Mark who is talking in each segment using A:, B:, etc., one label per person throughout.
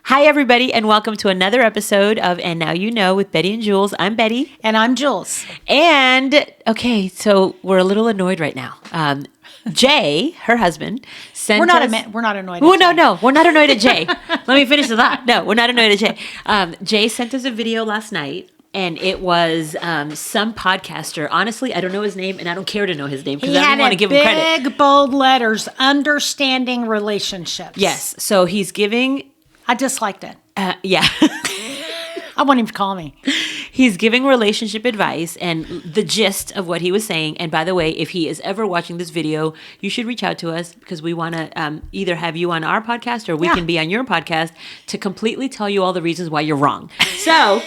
A: Hi, everybody, and welcome to another episode of And Now You Know with Bette and Julz. I'm Bette.
B: And I'm Julz.
A: And, okay, so we're a little annoyed right now. Jay, her husband, sent
B: We're not
A: us...
B: we're not annoyed.
A: Well, no, we're not annoyed at Jay. Let me finish the thought. No, we're not annoyed at Jay. Jay sent us a video last night. And it was some podcaster. Honestly, I don't know his name, and I don't care to know his name because I don't want to give him credit.
B: Big, bold letters, understanding relationships.
A: Yes. So he's giving...
B: I disliked it.
A: Yeah.
B: I want him to call me.
A: He's giving relationship advice and the gist of what he was saying. And by the way, if he is ever watching this video, you should reach out to us because we want to either have you on our podcast or we can be on your podcast to completely tell you all the reasons why you're wrong. So...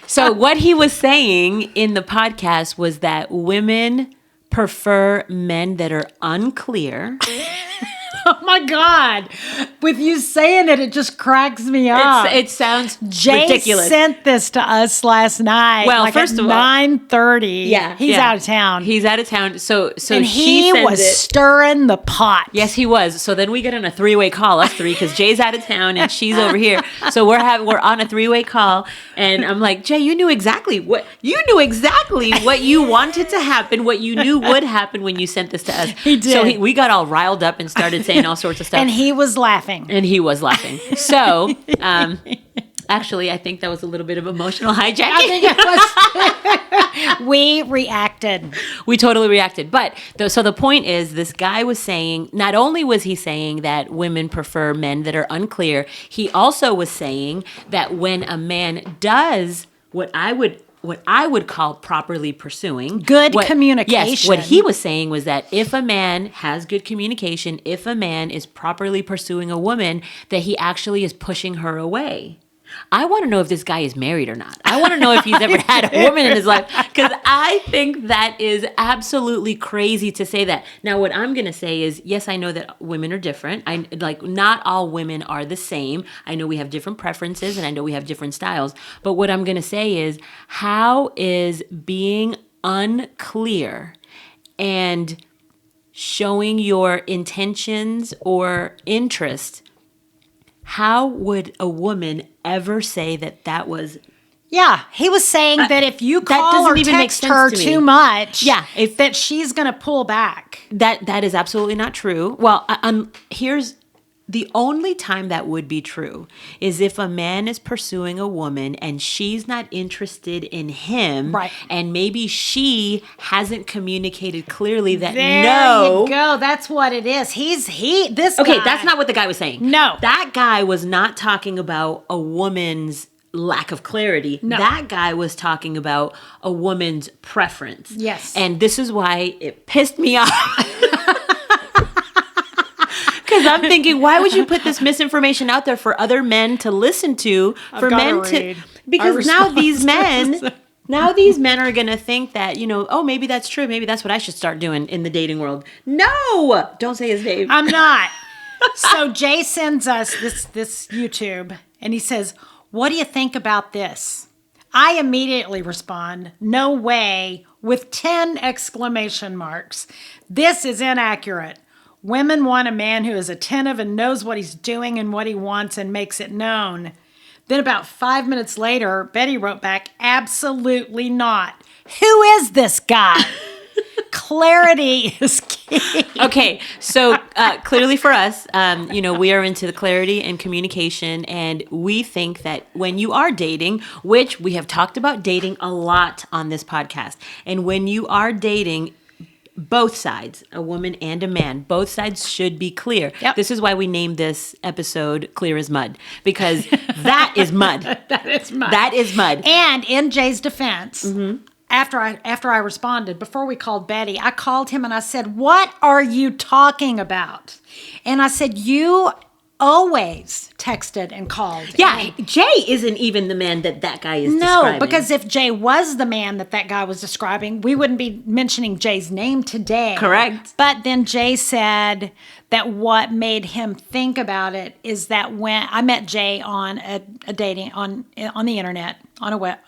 A: So what he was saying in the podcast was that women prefer men that are unclear.
B: Oh my God. With you saying it, it just cracks me up.
A: It sounds
B: Jay
A: ridiculous.
B: Sent this to us last night.
A: Well,
B: like
A: first
B: at
A: of all,
B: 9:30.
A: Yeah.
B: He's out of town.
A: He's out of town. So
B: and he was stirring the pot.
A: Yes, he was. So then we get on a three-way call, us three, because Jay's out of town and she's over here. So we're on a three-way call, and I'm like, Jay, you knew exactly what you wanted to happen, what you knew would happen when you sent this to us.
B: He did.
A: So we got all riled up and started saying all sorts of stuff.
B: And he was laughing.
A: So, actually, I think that was a little bit of emotional hijacking.
B: I think it was. We reacted.
A: We totally reacted. But, so the point is, this guy was saying, not only was he saying that women prefer men that are unclear, he also was saying that when a man does what I would call properly pursuing.
B: Good communication.
A: Yes, what he was saying was that if a man has good communication, if a man is properly pursuing a woman, that he actually is pushing her away. I want to know if this guy is married or not. I want to know if he's ever had a woman in his life, because I think that is absolutely crazy to say that. Now, what I'm going to say is, yes, I know that women are different. Not all women are the same. I know we have different preferences and I know we have different styles. But what I'm going to say is, how is being unclear and showing your intentions or interest, how would a woman ever say that was...
B: Yeah, he was saying that if you call or text her too much, that she's going to pull back.
A: That is absolutely not true. Well, here's the only time that would be true is if a man is pursuing a woman and she's not interested in him,
B: right?
A: And maybe she hasn't communicated clearly that
B: there
A: no.
B: you go. That's what it is.
A: Okay, that's not what the guy was saying.
B: No.
A: That guy was not talking about a woman's lack of clarity.
B: No.
A: That guy was talking about a woman's preference.
B: Yes.
A: And this is why it pissed me off. Because I'm thinking, why would you put this misinformation out there for other men to listen to? Because now these men are going to think that, oh, maybe that's true. Maybe that's what I should start doing in the dating world. No, don't say his name.
B: I'm not. So Jay sends us this YouTube and he says, what do you think about this? I immediately respond, no way, with 10 exclamation marks. This is inaccurate. Women want a man who is attentive and knows what he's doing and what he wants and makes it known. Then about 5 minutes later, Bette wrote back, absolutely not. Who is this guy? Clarity is key.
A: Okay, so clearly for us, we are into the clarity and communication, and we think that when you are dating, which we have talked about dating a lot on this podcast, and when you are dating, both sides, a woman and a man, both sides should be clear.
B: Yep.
A: This is why we named this episode Clear as Mud, because that is mud.
B: That is mud.
A: That is mud.
B: And in Jay's defense, after I responded, before we called Bette, I called him and I said, what are you talking about? And I said, you always texted and called.
A: Yeah, Jay isn't even the man that guy is describing.
B: No, because if Jay was the man that guy was describing, we wouldn't be mentioning Jay's name today.
A: Correct.
B: But then Jay said that what made him think about it is that when I met Jay on a dating on the internet on a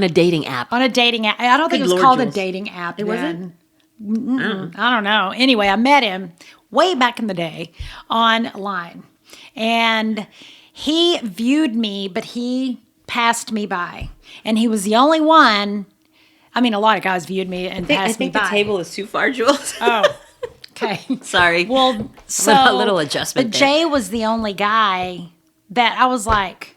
B: dating app. On a dating app. I don't think it was called a dating app.
A: It wasn't?
B: I don't know. Anyway, I met him way back in the day online. And he viewed me, but he passed me by. And he was the only one. I mean, a lot of guys viewed me and passed me by.
A: I think the table is too far, Julz.
B: Oh, okay.
A: Sorry.
B: Well, so
A: a little adjustment
B: But
A: there.
B: Jay was the only guy that I was like,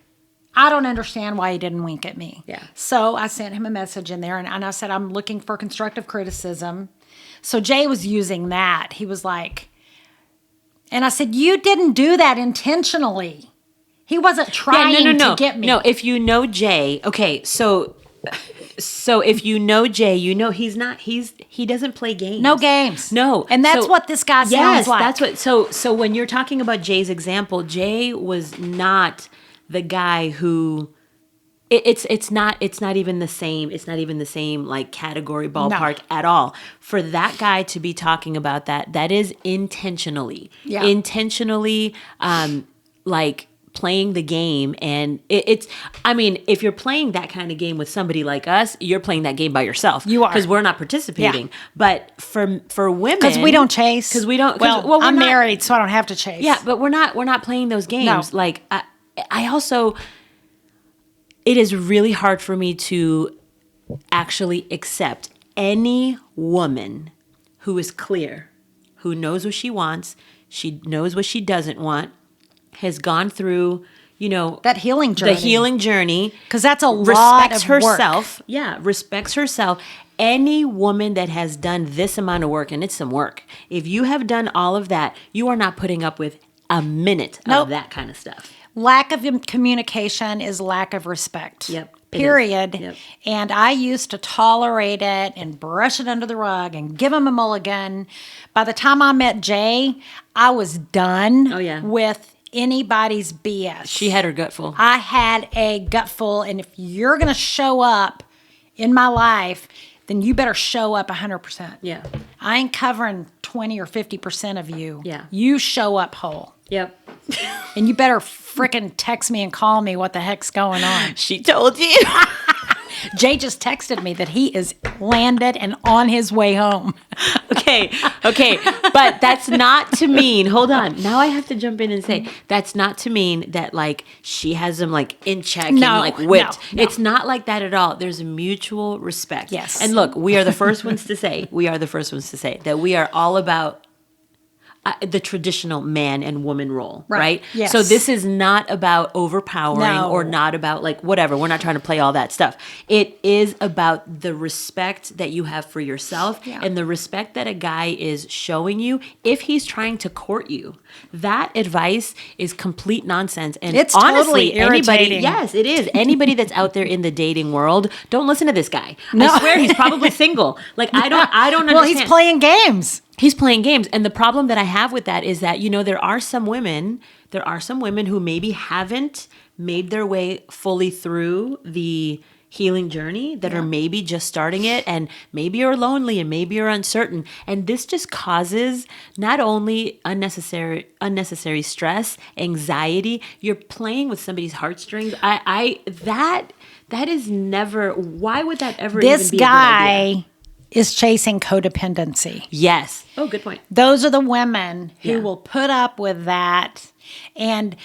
B: I don't understand why he didn't wink at me.
A: Yeah.
B: So I sent him a message in there, and I said, I'm looking for constructive criticism. So Jay was using that. He was like, and I said, you didn't do that intentionally. He wasn't trying to get me.
A: No, if you know Jay, okay, so if you know Jay, you know he doesn't play games.
B: No games.
A: No.
B: And that's what this guy sounds like.
A: That's what so when you're talking about Jay's example, Jay was not the guy who it's not even the same like category ballpark at all. For that guy to be talking about that is intentionally like playing the game. And it's I mean, if you're playing that kind of game with somebody like us, you're playing that game by yourself.
B: You are,
A: because we're not participating. Yeah. But for women,
B: because we don't chase,
A: because we don't.
B: Well, I'm married, so I don't have to chase.
A: Yeah, but we're not playing those games.
B: No.
A: Like I also, it is really hard for me to actually accept any woman who is clear, who knows what she wants, she knows what she doesn't want, has gone through,
B: that healing journey.
A: The healing journey.
B: Because that's a lot of
A: herself.
B: work.
A: Yeah, respects herself. Any woman that has done this amount of work, and it's some work, if you have done all of that, you are not putting up with a minute of that kind of stuff.
B: Lack of communication is lack of respect.
A: Yep.
B: Period.
A: Yep.
B: And I used to tolerate it and brush it under the rug and give him a mulligan. By the time I met Jay, I was done with anybody's BS.
A: She had her gut full.
B: I had a gut full. And if you're going to show up in my life, then you better show up 100%.
A: Yeah.
B: I ain't covering 20 or 50% of you.
A: Yeah.
B: You show up whole.
A: Yep.
B: And you better frickin' text me and call me what the heck's going on.
A: She told you.
B: Jay just texted me that he is landed and on his way home.
A: Okay. But that's not to mean, hold on. Now I have to jump in and say, that's not to mean that like she has him like in check and like whipped.
B: No.
A: It's not like that at all. There's a mutual respect.
B: Yes.
A: And look, we are the first ones to say that we are all about the traditional man and woman role, right?
B: Yes.
A: So this is not about overpowering or not about like whatever. We're not trying to play all that stuff. It is about the respect that you have for yourself and the respect that a guy is showing you if he's trying to court you. That advice is complete nonsense. And
B: it's
A: honestly,
B: totally irritating.
A: yes, it is. Anybody that's out there in the dating world, don't listen to this guy.
B: No.
A: I swear he's probably single. Like I don't understand.
B: Well, he's playing games.
A: He's playing games. And the problem that I have with that is that, there are some women who maybe haven't made their way fully through the healing journey, that are maybe just starting it, and maybe you're lonely and maybe you're uncertain. And this just causes not only unnecessary stress, anxiety, you're playing with somebody's heartstrings. That is never, why would that ever even be a good idea?
B: This guy is chasing codependency.
A: Yes. Oh, good point.
B: Those are the women who will put up with that, and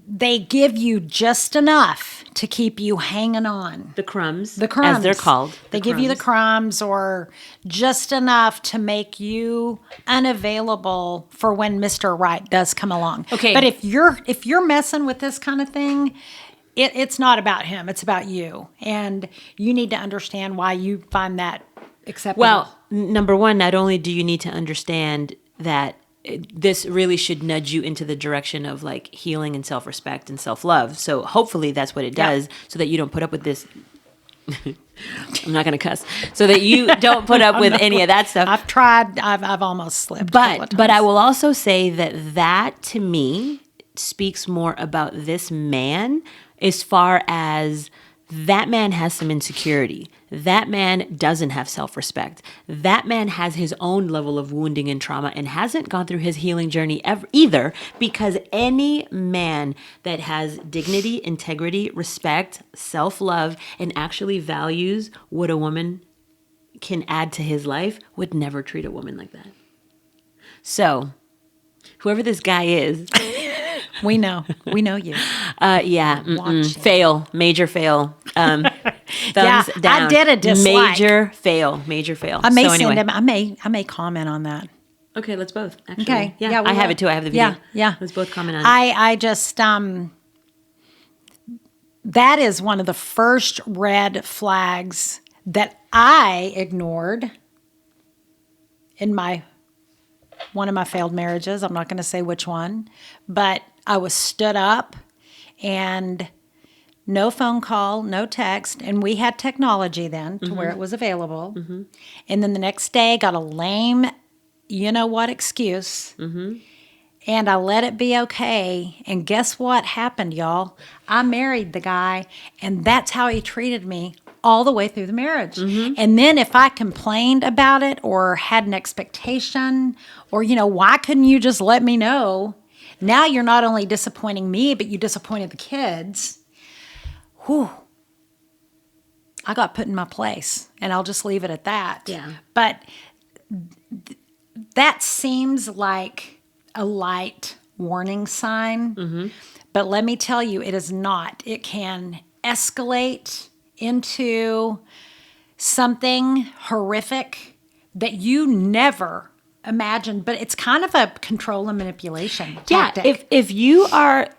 B: they give you just enough to keep you hanging on.
A: The crumbs.
B: The crumbs.
A: As they're called.
B: They give you the crumbs, or just enough to make you unavailable for when Mr. Right does come along.
A: Okay.
B: But if you're messing with this kind of thing, it's not about him. It's about you. And you need to understand why you find that acceptable.
A: Well, number one, not only do you need to understand that this really should nudge you into the direction of like healing and self-respect and self-love. So hopefully that's what it does, so that you don't put up with this. I'm not going to cuss. So that you don't put up with any of that stuff.
B: I've tried. I've almost slipped.
A: But I will also say that to me speaks more about this man, as far as that man has some insecurity. That man doesn't have self-respect. That man has his own level of wounding and trauma and hasn't gone through his healing journey either, because any man that has dignity, integrity, respect, self-love, and actually values what a woman can add to his life would never treat a woman like that. So, whoever this guy is,
B: We know you.
A: Yeah.
B: Watching.
A: Fail. Major fail. Thumbs down.
B: I did a dislike.
A: Major fail. Major fail.
B: I may
A: so anyway.
B: send him. I may comment on that.
A: Okay, let's both. Actually.
B: Okay.
A: Yeah,
B: we
A: I have
B: will.
A: it too. I have the video.
B: Yeah.
A: Let's both comment on it.
B: I just that is one of the first red flags that I ignored in one of my failed marriages. I'm not going to say which one, but I was stood up and no phone call, no text, and we had technology then to where it was available. And then the next day got a lame, you know what, excuse. And I let it be okay. And guess what happened, y'all? I married the guy, and that's how he treated me all the way through the marriage. And then if I complained about it or had an expectation or, why couldn't you just let me know? Now you're not only disappointing me, but you disappointed the kids. Whew. I got put in my place, and I'll just leave it at that.
A: Yeah.
B: But that seems like a light warning sign. But let me tell you, it is not. It can escalate into something horrific that you never imagined. But it's kind of a control and manipulation tactic.
A: Yeah, if you are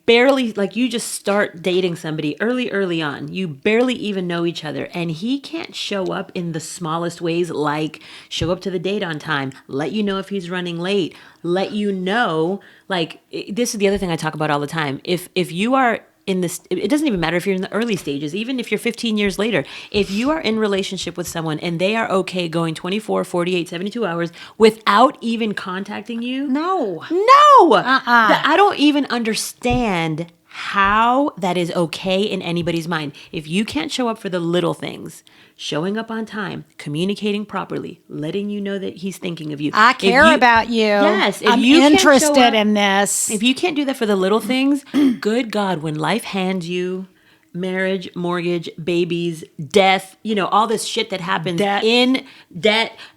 A: barely, like, you just start dating somebody early on, you barely even know each other, and he can't show up in the smallest ways, like show up to the date on time, let you know if he's running late, let you know, like, this is the other thing I talk about all the time. If you are in this, it doesn't even matter if you're in the early stages, even if you're 15 years later, if you are in relationship with someone and they are okay going 24, 48, 72 hours without even contacting you.
B: No.
A: I don't even understand how that is okay in anybody's mind. If you can't show up for the little things, showing up on time, communicating properly, letting you know that he's thinking of you.
B: I care about you.
A: Yes.
B: I'm interested in this.
A: If you can't do that for the little things, good God, when life hands you marriage, mortgage, babies, death, all this shit that happens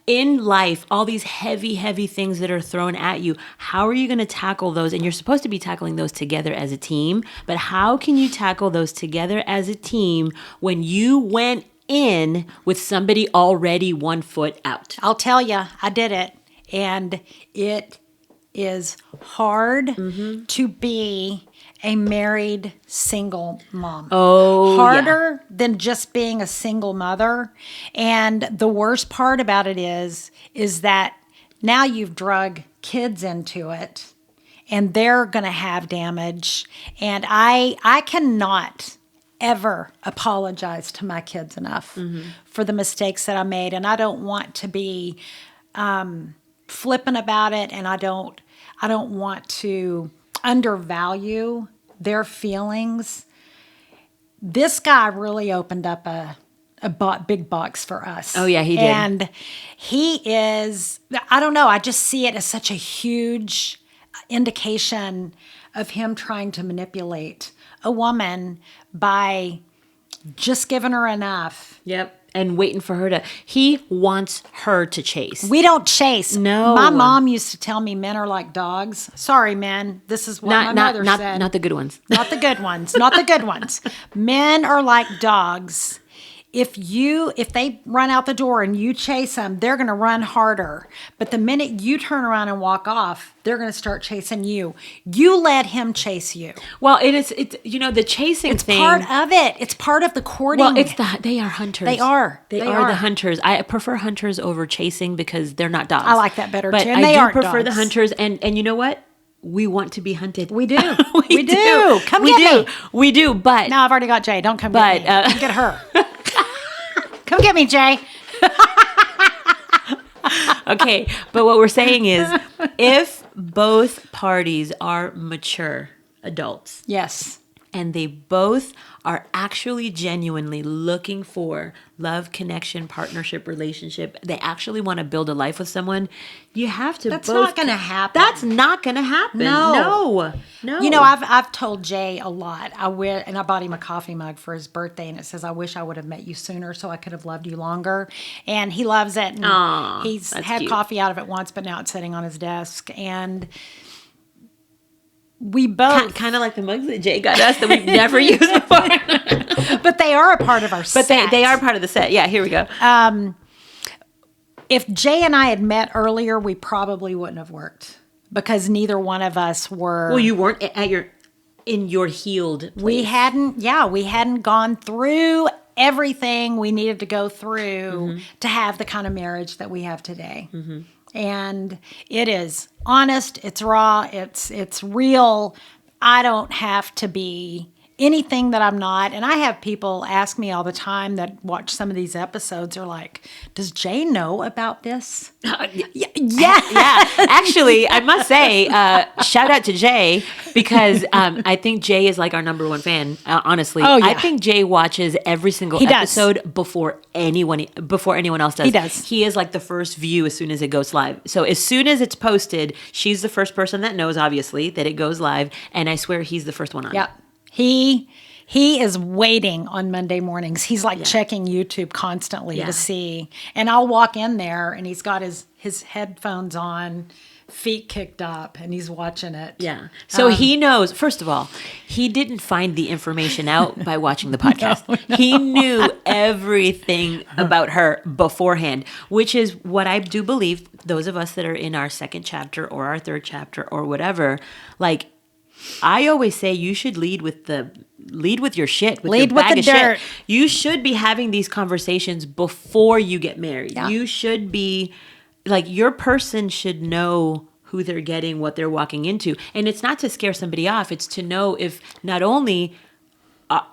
A: in life, all these heavy, heavy things that are thrown at you, how are you going to tackle those? And you're supposed to be tackling those together as a team, but how can you tackle those together as a team when you went in with somebody already 1 foot out?
B: I'll tell you, I did it. And it is hard to be a married single mom. Harder than just being a single mother. And the worst part about it is that now you've drug kids into it and they're going to have damage. And I cannot ever apologize to my kids enough for the mistakes that I made. And I don't want to be flippant about it. And I don't want to undervalue their feelings. This guy really opened up a big box for us.
A: Oh, yeah, he did.
B: And he is, I don't know, I just see it as such a huge indication of him trying to manipulate a woman by just giving her enough.
A: Yep. And waiting for her he wants her to chase.
B: We don't chase.
A: No.
B: My mom used to tell me men are like dogs. Sorry, men. This is what my mother said.
A: Not the good ones.
B: Not the good ones. Not the good ones. Men are like dogs. If they run out the door and you chase them, they're going to run harder. But the minute you turn around and walk off, they're going to start chasing you. You let him chase you.
A: Well, it's the chasing thing.
B: It's part of it. It's part of the courting.
A: Well, they are hunters.
B: They are.
A: They are the hunters. I prefer hunters over chasing because they're not dogs.
B: I like that better too.
A: And
B: they
A: I do prefer
B: dogs.
A: the hunters. And you know what? We want to be hunted.
B: We do. we do. Come get me.
A: We do. But
B: no, I've already got Jay. Don't come get me. Come get her. Come get me, Jay.
A: Okay, but what we're saying is if both parties are mature adults.
B: Yes.
A: And they both are actually genuinely looking for love, connection, partnership, relationship. They actually want to build a life with someone. You have to.
B: That's not going to happen.
A: That's not going to happen. No.
B: I've told Jay a lot. And I bought him a coffee mug for his birthday, and it says, "I wish I would have met you sooner, so I could have loved you longer." And he loves it. And he's had
A: cute.
B: coffee out of it once, but now it's sitting on his desk. And we both,
A: kind of like the mugs that Jay got us that we've never used before.
B: but they are a part of our set.
A: But they are part of the set. Yeah, here we go.
B: If Jay and I had met earlier, we probably wouldn't have worked because neither one of us were.
A: Well, you weren't in your healed place.
B: We hadn't gone through everything we needed to go through to have the kind of marriage that we have today. And it is honest, it's raw, it's real. I don't have to be anything that I'm not. And I have people ask me all the time that watch some of these episodes are like, does Jay know about this?
A: Yeah. Actually, I must say, shout out to Jay because I think Jay is like our number one fan. Honestly,
B: Oh, yeah.
A: I think Jay watches every single episode before anyone else does.
B: He does.
A: He is like the first view as soon as it goes live. So as soon as it's posted, she's the first person that knows, obviously, that it goes live. And I swear he's the first one on.
B: Yeah. He is waiting on Monday mornings. He's like checking YouTube constantly to see. And I'll walk in there and he's got his headphones on, feet kicked up, and he's watching it.
A: Yeah. So he knows, first of all, he didn't find the information out by watching the podcast. No. He knew everything about her beforehand, which is what I do believe those of us that are in our second chapter or our third chapter or whatever, like, I always say you should lead with your shit.
B: Lead
A: your
B: with
A: bag
B: the
A: of
B: dirt.
A: Shit. You should be having these conversations before you get married.
B: Yeah.
A: You should be like, your person should know who they're getting, what they're walking into. And it's not to scare somebody off. It's to know if not only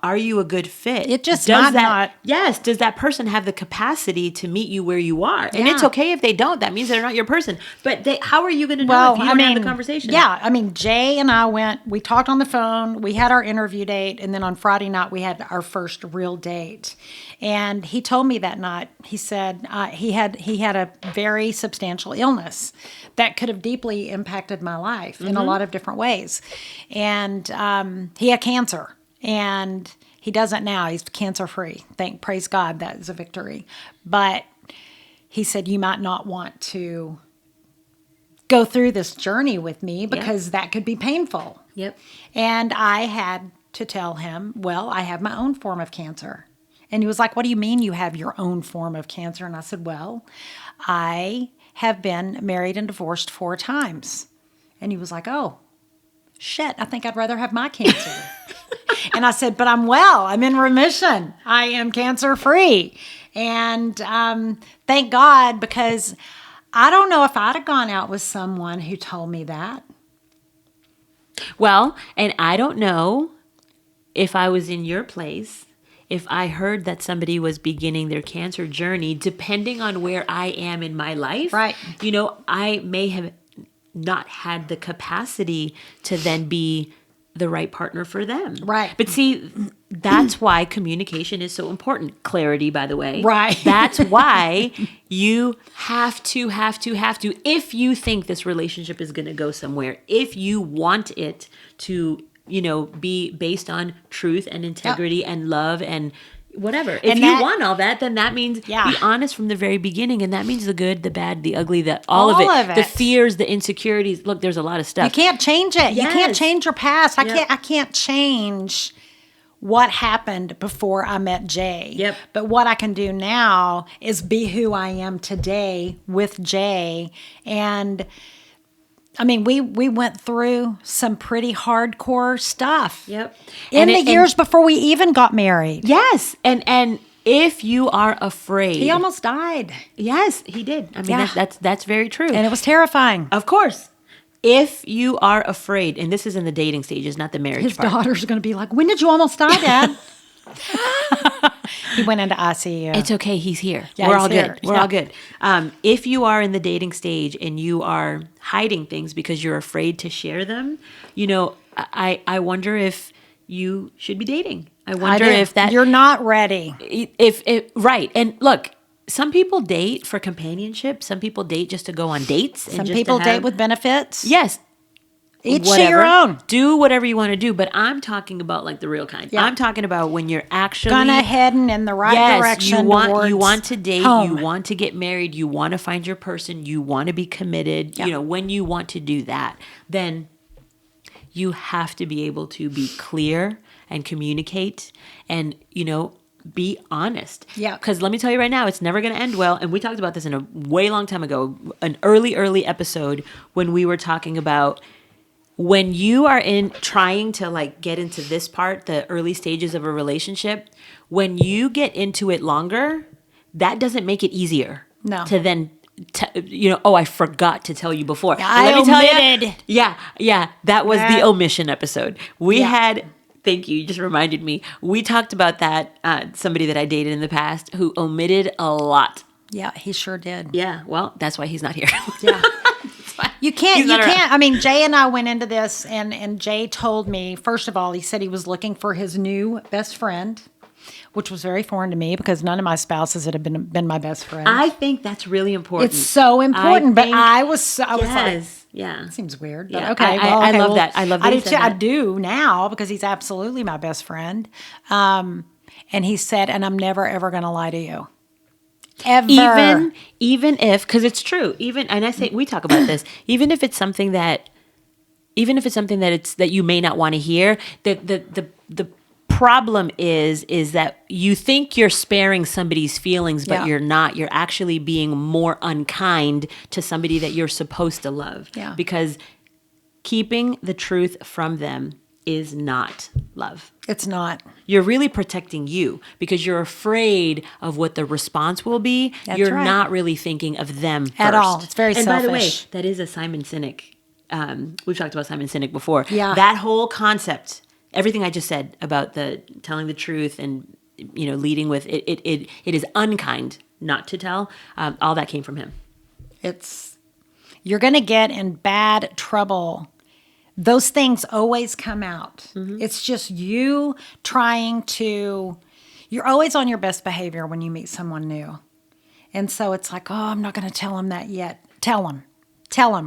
A: are you a good fit?
B: It just
A: does
B: not.
A: Yes. Does that person have the capacity to meet you where you are? And
B: Yeah.
A: it's okay if they don't. That means they're not your person. But how are you going to know if you don't have the conversation?
B: Yeah. I mean, Jay and I we talked on the phone. We had our interview date. And then on Friday night, we had our first real date. And he told me that night, he said he had a very substantial illness that could have deeply impacted my life in a lot of different ways. And he had cancer. And he doesn't now. He's cancer-free. Praise God, that is a victory. But he said, you might not want to go through this journey with me because that could be painful.
A: Yep.
B: And I had to tell him, well, I have my own form of cancer. And he was like, what do you mean you have your own form of cancer? And I said, well, I have been married and divorced 4 times. And he was like, oh, shit, I think I'd rather have my cancer. And I said, but I'm well. I'm in remission. I am cancer-free. And thank God, because I don't know if I'd have gone out with someone who told me that.
A: Well, and I don't know if I was in your place, if I heard that somebody was beginning their cancer journey, depending on where I am in my life.
B: Right.
A: You know, I may have not had the capacity to then be the right partner for them.
B: Right.
A: But see, that's why communication is so important. Clarity, by the way.
B: Right.
A: That's why you have to, if you think this relationship is going to go somewhere, if you want it to, be based on truth and integrity and love and whatever. If you want all that, then that means be honest from the very beginning. And that means the good, the bad, the ugly, all of it. The fears, the insecurities. Look, there's a lot of stuff.
B: You can't change it.
A: Yes.
B: You can't change your past. I can't change what happened before I met Jay.
A: Yep.
B: But what I can do now is be who I am today with Jay. And I mean, we went through some pretty hardcore stuff.
A: Yep.
B: In the years before we even got married.
A: Yes. And if you are afraid.
B: He almost died.
A: Yes, he did. I mean, that's very true.
B: And it was terrifying.
A: Of course. If you are afraid, and this is in the dating stages, not the marriage part.
B: His daughter's going to be like, when did you almost die, Dad? He went into ICU.
A: It's okay. He's here.
B: Yeah,
A: We're
B: he's
A: all
B: here.
A: good. We're all good. If you are in the dating stage and you are hiding things because you're afraid to share them, I wonder if you should be dating. I wonder if that
B: you're not ready.
A: Right. And look, some people date for companionship. Some people date just to go on dates.
B: Some people date with benefits.
A: Yes.
B: Each to your own.
A: Do whatever you want to do, but I'm talking about like the real kind.
B: Yeah.
A: I'm talking about when you're actually
B: gonna heading in the right direction.
A: You want to date,
B: home.
A: you want to get married, you want to find your person, you want to be committed.
B: Yeah.
A: When you want to do that, then you have to be able to be clear and communicate and, be honest.
B: Yeah.
A: Because let me tell you right now, it's never going to end well. And we talked about this in a way long time ago, an early episode when we were talking about when you are trying to like get into this part, the early stages of a relationship, when you get into it longer, that doesn't make it easier.
B: No.
A: To then, I forgot to tell you before.
B: I
A: Let me
B: omitted.
A: tell you. Yeah. That was the omission episode. We
B: Yeah.
A: had. Thank you. You just reminded me. We talked about that, somebody that I dated in the past who omitted a lot.
B: Yeah, he sure did.
A: Yeah. Well, that's why he's not here.
B: Yeah. You can't,
A: He's not around.
B: I mean, Jay and I went into this and Jay told me, first of all, he said he was looking for his new best friend, which was very foreign to me because none of my spouses had been my best friend.
A: I think that's really important.
B: It's so important, but I was like,
A: yeah.
B: seems weird. But
A: Yeah,
B: okay.
A: I love that. I love that he said
B: I
A: that.
B: do now because he's absolutely my best friend. And he said, and I'm never, ever going to lie to you. Ever.
A: Even if, because it's true, and I say, we talk about this, even if it's something that you may not want to hear, the problem is that you think you're sparing somebody's feelings, but you're not. You're actually being more unkind to somebody that you're supposed to love.
B: Yeah.
A: Because keeping the truth from them is not love.
B: It's not.
A: You're really protecting you because you're afraid of what the response will be.
B: That's
A: you're
B: right.
A: not really thinking of them first.
B: At all. It's very
A: and
B: selfish.
A: by the way, that is a Simon Sinek. We've talked about Simon Sinek before.
B: Yeah.
A: That whole concept, everything I just said about the telling the truth and leading with it is unkind not to tell. All that came from him.
B: You're going to get in bad trouble. Those things always come out.
A: Mm-hmm.
B: It's just you you're always on your best behavior when you meet someone new. And so it's like, I'm not going to tell them that yet. Tell them.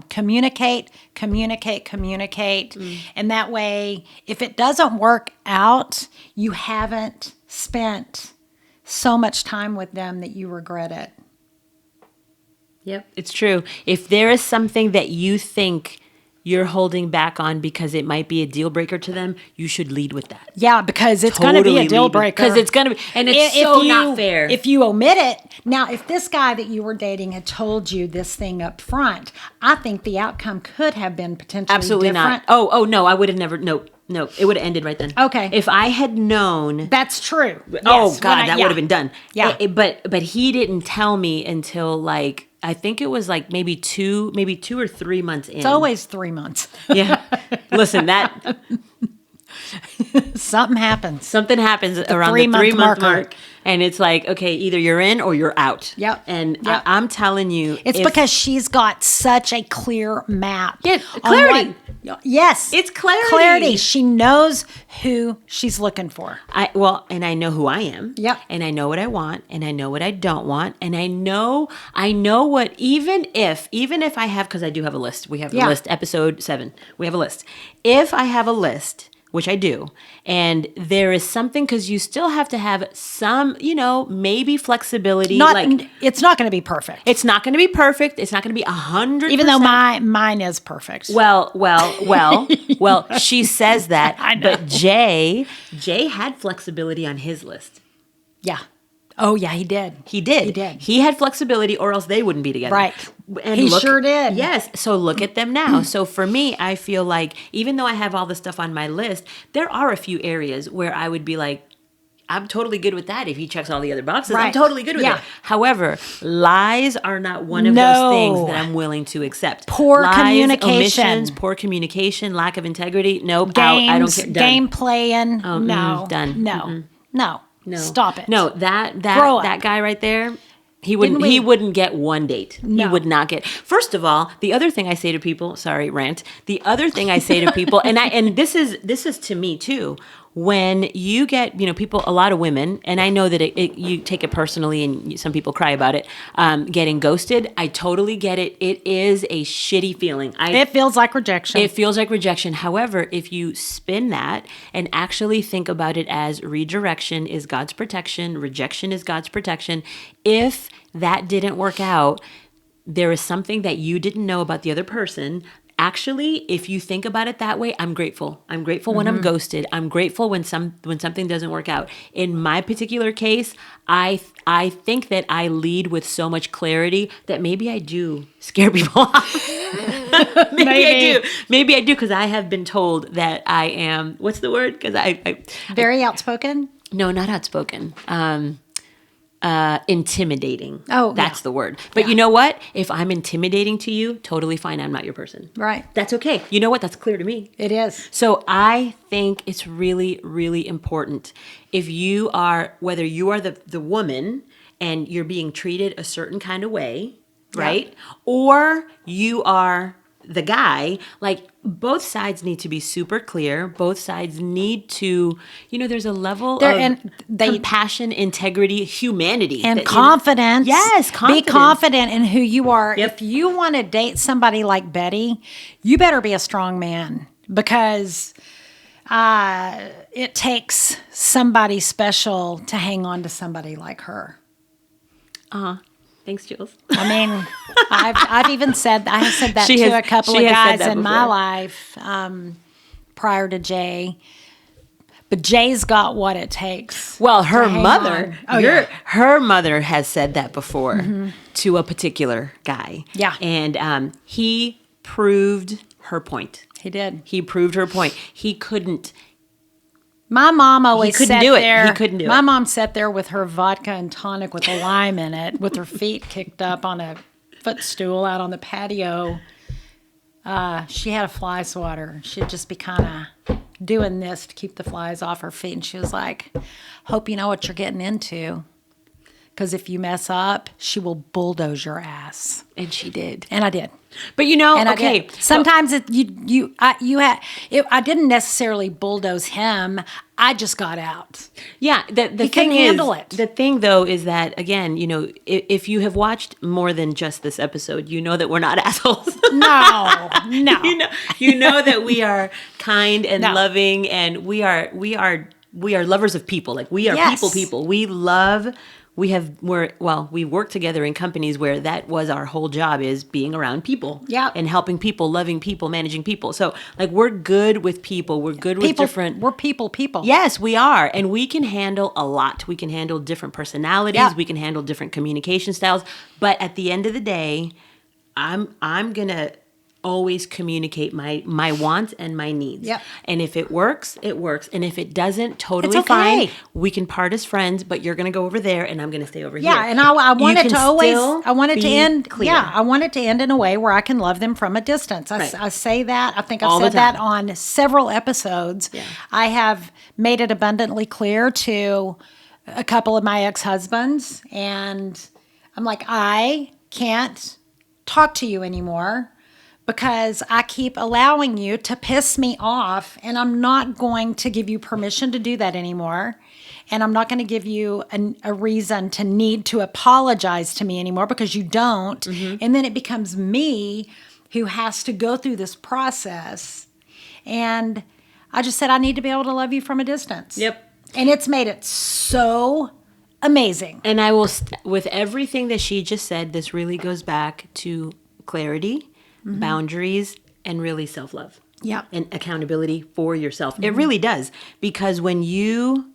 B: Communicate. And that way, if it doesn't work out, you haven't spent so much time with them that you regret it.
A: Yep, it's true. If there is something that you think you're holding back on because it might be a deal breaker to them, you should lead with that.
B: Yeah, because it's going to be a deal breaker.
A: Because it's going to be, and it's not fair.
B: If you omit it, now if this guy that you were dating had told you this thing up front, I think the outcome could have been potentially
A: absolutely
B: different.
A: not. Oh no, I would have never. No, it would have ended right then.
B: Okay.
A: If I had known.
B: That's true.
A: Oh
B: Yes,
A: God, that would have been done.
B: Yeah.
A: But he didn't tell me until like. I think it was like maybe 2 or 3 months in.
B: It's always 3 months.
A: Yeah. Listen, that
B: Something happens.
A: something happens around the 3-month mark. And it's like, okay, either you're in or you're out.
B: Yep.
A: And
B: Yep.
A: I'm telling you.
B: It's because she's got such a clear map.
A: Yeah,
B: on
A: clarity.
B: Yes.
A: It's clarity.
B: Clarity. She knows who she's looking for.
A: And I know who I am.
B: Yep.
A: And I know what I want, and I know what I don't want, and I know what, even if I have, because I do have a list. We have a list, episode 7. We have a list. If I have a list, which I do, and there is something, because you still have to have some, maybe flexibility.
B: It's not going to be perfect.
A: It's not going to be perfect. It's not going to be 100%.
B: Even though mine is perfect.
A: Well, she says that.
B: I know.
A: But Jay had flexibility on his list.
B: Yeah. Oh, yeah, he did.
A: He did.
B: He did.
A: He had flexibility, or else they wouldn't be together.
B: Right.
A: And
B: He sure did.
A: Yes. So look at them now. So for me, I feel like even though I have all the stuff on my list, there are a few areas where I would be like, I'm totally good with that. If he checks all the other boxes, I'm
B: Right.
A: totally good with
B: Yeah.
A: it. However, lies are not one of those things that I'm willing to accept.
B: Poor
A: Lies,
B: communication.
A: omissions, poor communication, lack of integrity. Nope. Out. I don't care. Done.
B: Game playing. No.
A: done.
B: No. No.
A: No.
B: Stop it.
A: No, that
B: Grow up.
A: that guy right there, he wouldn't
B: Didn't we-
A: he wouldn't get one date. He
B: No.
A: would not get. First of all, the other thing I say to people, sorry, rant. The other thing I say to people, and this is to me too. When you get, people, a lot of women, and I know that you take it personally and some people cry about it, getting ghosted. I totally get it. It is a shitty feeling.
B: It feels like rejection.
A: It feels like rejection. However, if you spin that and actually think about it as redirection is God's protection, rejection is God's protection, if that didn't work out, there is something that you didn't know about the other person, actually, if you think about it that way, I'm grateful. I'm grateful when I'm ghosted. I'm grateful when something doesn't work out. In my particular case, I think that I lead with so much clarity that maybe I do scare people off. Maybe I do. Maybe I do, because I have been told that I am, what's the word? Because
B: Very outspoken?
A: no, not outspoken. Intimidating.
B: Oh,
A: that's
B: yeah.
A: the word. But you know what? If I'm intimidating to you, totally fine. I'm not your person.
B: Right.
A: That's okay. You know what? That's clear to me.
B: It is.
A: So I think it's really, really important. If you are, whether you are the woman and you're being treated a certain kind of way, right? Or you are the guy, like, both sides need to be super clear. Both sides need to, there's a level of compassion, integrity, humanity.
B: And confidence.
A: Yes, confidence.
B: Be confident in who you are.
A: Yep.
B: If you want to date somebody like Bette, you better be a strong man, because it takes somebody special to hang on to somebody like her.
A: Thanks, Julz.
B: I mean, I've even said, I have said that
A: She
B: to
A: has-
B: a couple
A: she
B: of
A: has said
B: guys
A: that
B: in my
A: before.
B: life prior to Jay. But Jay's got what it takes.
A: Well, her
B: hang
A: mother,
B: on. Oh, yeah.
A: her mother has said that before to a particular guy.
B: Yeah.
A: And he proved her point.
B: He did.
A: He proved her point. He couldn't.
B: My mom always
A: couldn't
B: sat
A: do it.
B: there.
A: He couldn't do
B: My
A: it.
B: mom sat there with her vodka and tonic with a lime in it, with her feet kicked up on a footstool out on the patio. She had a fly swatter. She'd just be kind of doing this to keep the flies off her feet. And she was like, hope you know what you're getting into. Because if you mess up, she will bulldoze your ass.
A: And she did.
B: And I did.
A: But
B: And I
A: okay.
B: did. Sometimes I didn't necessarily bulldoze him. I just got out.
A: Yeah, the
B: He
A: thing
B: couldn't
A: is,
B: handle it.
A: The thing though is that, again, if you have watched more than just this episode, you know that we're not assholes.
B: No.
A: you know that we are kind and
B: No.
A: loving, and we are lovers of people. Like, we are
B: Yes.
A: people. We work together in companies where that was our whole job, is being around people.
B: Yeah.
A: And helping people, loving people, managing people. So, like, we're good with people. We're good with different.
B: We're people.
A: Yes, we are. And we can handle a lot. We can handle different personalities.
B: Yeah.
A: We can handle different communication styles. But at the end of the day, I'm going to always communicate my wants and my needs.
B: Yep.
A: And if it works, it works. And if it doesn't, totally
B: It's
A: fine.
B: okay.
A: We can part as friends, but you're going to go over there and I'm going to stay over here.
B: Yeah, and I want
A: You
B: it to
A: can
B: always.
A: still
B: I want it to
A: be
B: end.
A: clear.
B: Yeah, I want it to end in a way where I can love them from a distance.
A: Right.
B: I say that. I think I've
A: All the
B: said that
A: time.
B: on several episodes.
A: Yeah.
B: I have made it abundantly clear to a couple of my ex-husbands, and I'm like, I can't talk to you anymore, because I keep allowing you to piss me off, and I'm not going to give you permission to do that anymore. And I'm not going to give you a reason to need to apologize to me anymore, because you don't.
A: Mm-hmm.
B: And then it becomes me who has to go through this process. And I just said, I need to be able to love you from a distance.
A: Yep.
B: And it's made it so amazing.
A: And I will, with everything that she just said, this really goes back to clarity, boundaries, and really self-love.
B: Yep.
A: And accountability for yourself. It really does. Because when you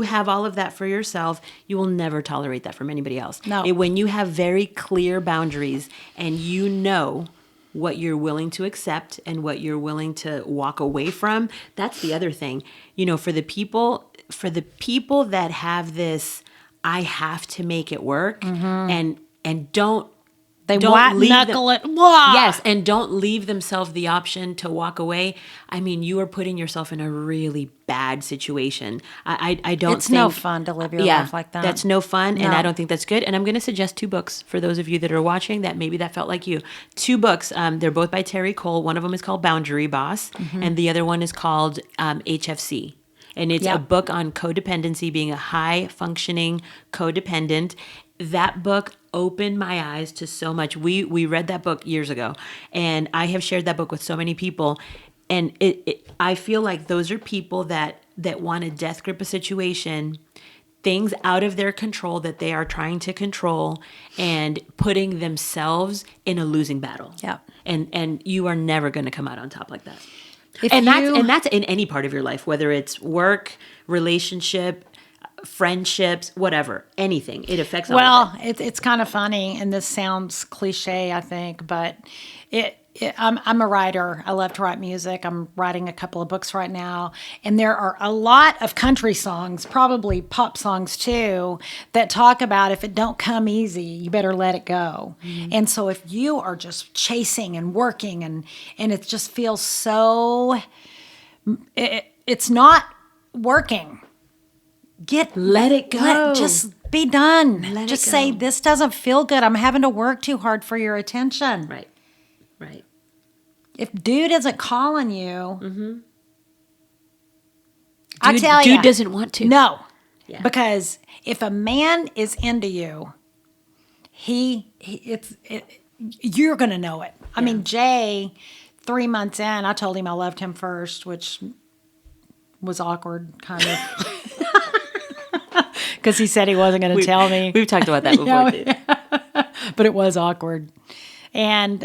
A: have all of that for yourself, you will never tolerate that from anybody else.
B: No.
A: When you have very clear boundaries and you know what you're willing to accept and what you're willing to walk away from, that's the other thing. For the people that have this, I have to make it work, and don't
B: White
A: leave
B: knuckle
A: them-
B: it. Blah.
A: Yes, and don't leave themselves the option to walk away. I mean, you are putting yourself in a really bad situation. I don't
B: It's
A: think...
B: no fun to live your life like that.
A: That's no fun, and
B: No.
A: I don't think that's good. And I'm going to suggest 2 books for those of you that are watching that maybe that felt like you. 2 books. They're both by Terry Cole. One of them is called Boundary Boss, and the other one is called HFC. And it's a book on codependency, being a high-functioning codependent. That book opened my eyes to so much. We read that book years ago, and I have shared that book with so many people. And I feel like those are people that want to death grip a situation. things out of their control that they are trying to control and putting themselves in a losing battle.
B: Yeah.
A: And you are never going to come out on top like that.
B: If
A: And
B: you-
A: that's in any part of your life, whether it's work, relationship, friendships, whatever, anything. It affects all of it.
B: It's kind of funny, and this sounds cliche, I think, but I'm a writer. I love to write music. I'm writing a couple of books right now, and there are a lot of country songs, probably pop songs too, that talk about if it don't come easy, you better let it go. And so if you are just chasing and working, and it just feels so, it's not working.
A: Let it go.
B: Just be done.
A: Let it
B: Just
A: go.
B: say, this doesn't feel good. I'm having to work too hard for your attention.
A: Right. Right.
B: If dude isn't calling you, I tell you,
A: Dude doesn't want to.
B: No,
A: Yeah.
B: because if a man is into you, you're gonna know it. I mean, Jay, 3 months in, I told him I loved him first, which was awkward, kind of, because he said he wasn't going to tell me.
A: We've talked about that before, too.
B: But it was awkward. And,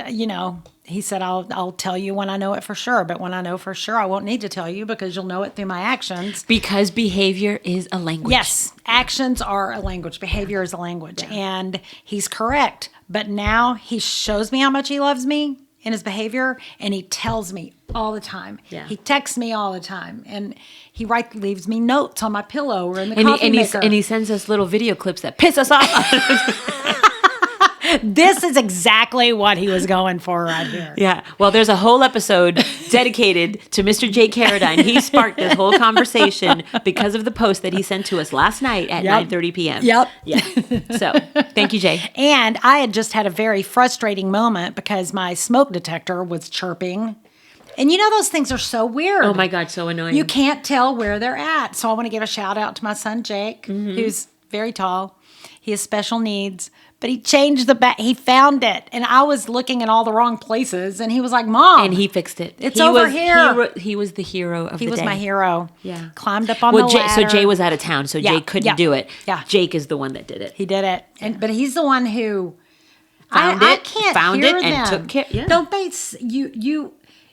B: he said, I'll tell you when I know it for sure. But when I know for sure, I won't need to tell you because you'll know it through my actions.
A: Because behavior is a language.
B: Yes, actions are a language. Behavior is a language. And he's correct. But now he shows me how much he loves me in his behavior, and he tells me all the time.
A: Yeah.
B: He texts me all the time. And he leaves me notes on my pillow or in the coffee maker.
A: And he sends us little video clips that piss us off.
B: This is exactly what he was going for right here.
A: Yeah. Well, there's a whole episode dedicated to Mr. Jake Carradine. He sparked this whole conversation because of the post that he sent to us last night at 9:30 p.m.
B: Yep.
A: Yeah. So, thank you, Jay.
B: And I had just had a very frustrating moment because my smoke detector was chirping. And those things are so weird.
A: Oh my God, so annoying.
B: You can't tell where they're at. So I want to give a shout out to my son, Jake, who's very tall. He has special needs, but he changed he found it. And I was looking in all the wrong places. And he was like, Mom.
A: And he fixed it.
B: It's over here.
A: He was the hero of the day.
B: He was my hero.
A: Yeah.
B: Climbed up on the ladder.
A: So Jay was out of town, so Jay couldn't do it.
B: Yeah.
A: Jake is the one that did it.
B: He did it. But he's the one who
A: Found
B: I
A: it,
B: can't
A: found
B: hear
A: it,
B: them.
A: and took care. Yeah.
B: Don't they?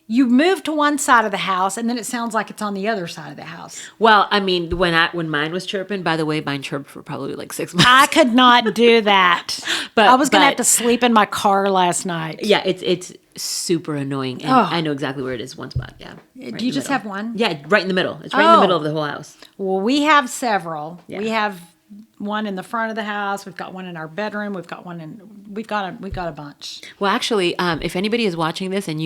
B: You move to one side of the house, and then it sounds like it's on the other side of the house.
A: Well, I mean, when mine was chirping, by the way, mine chirped for probably like 6 months.
B: I could not do that.
A: But-
B: I was going to have
A: but-
B: to sleep in my car last night.
A: Yeah, it's super annoying, and I know exactly where it is. One spot, yeah. Right
B: Do you
A: in the
B: just
A: middle.
B: have one?
A: Yeah, right in the middle. It's right in the middle of the whole house.
B: Well, we have several.
A: Yeah.
B: We have one in the front of the house. We've got one in our bedroom. We've got a bunch.
A: Well, actually, if anybody is watching this and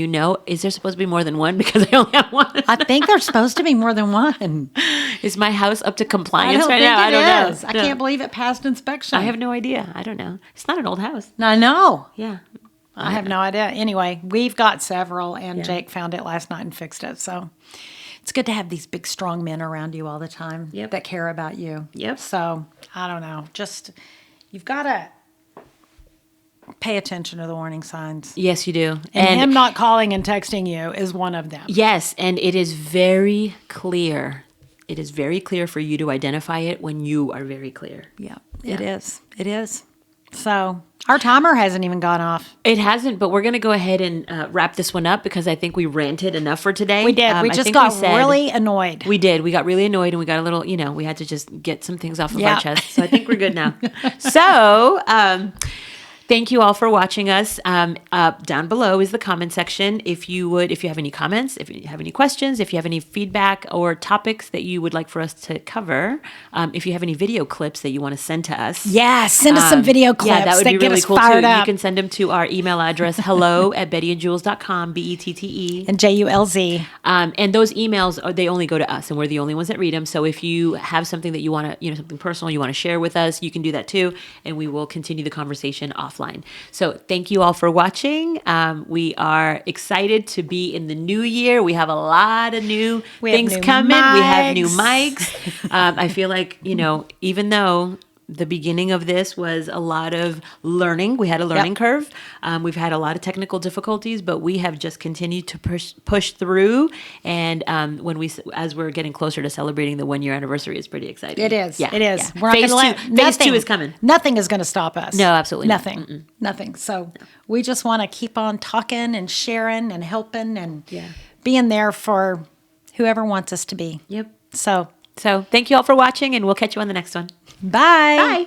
A: is there supposed to be more than one? Because I only have one.
B: I think there's supposed to be more than one.
A: Is my house up to
B: I
A: compliance
B: don't
A: right
B: think
A: now? I
B: it
A: don't
B: is.
A: know.
B: I
A: No.
B: can't believe it passed inspection.
A: I have no idea. I don't know. It's not an old house.
B: I know.
A: Yeah.
B: I have no idea. Anyway, we've got several, and Jake found it last night and fixed it. So it's good to have these big, strong men around you all the time that care about you.
A: Yep.
B: So I don't know. Just you've got to pay attention to the warning signs.
A: Yes, you do.
B: And him not calling and texting you is one of them.
A: Yes, and it is very clear. It is very clear for you to identify it when you are very clear.
B: Yeah, it is. It is. So our timer hasn't even gone off.
A: It hasn't, but we're going to go ahead and wrap this one up because I think we ranted enough for today.
B: We did. We
A: I
B: just
A: think
B: got
A: said-
B: really annoyed.
A: We did. We got really annoyed and we got a little, we had to just get some things off of our chest. So I think we're good now. So, thank you all for watching us. Down below is the comment section. If you have any comments, if you have any questions, if you have any feedback or topics that you would like for us to cover, if you have any video clips that you want to send to us.
B: Yeah, send us some video clips
A: Yeah, that would be
B: get
A: really
B: us
A: cool
B: fired
A: too.
B: up.
A: You can send them to our email address, hello@bettyandjules.com, BETTE.
B: And JULZ.
A: And those emails, they only go to us, and we're the only ones that read them. So if you have something that you want to, something personal you want to share with us, you can do that too, and we will continue the conversation offline. So thank you all for watching. We are excited to be in the new year. We have a lot of new things
B: new
A: coming. We have new
B: mics.
A: mics. I feel like, even though the beginning of this was a lot of learning. We had a learning curve. We've had a lot of technical difficulties, but we have just continued to push through. And as we're getting closer to celebrating the 1-year anniversary, it's pretty exciting.
B: It is.
A: Yeah,
B: It is.
A: yeah.
B: We're not
A: Phase
B: gonna
A: two. Phase 2 is coming.
B: Nothing is going to stop us.
A: No, absolutely not.
B: Nothing. Nothing. So we just want to keep on talking and sharing and helping and being there for whoever wants us to be.
A: Yep.
B: So
A: So thank you all for watching, and we'll catch you on the next one.
B: bye.
A: Bye.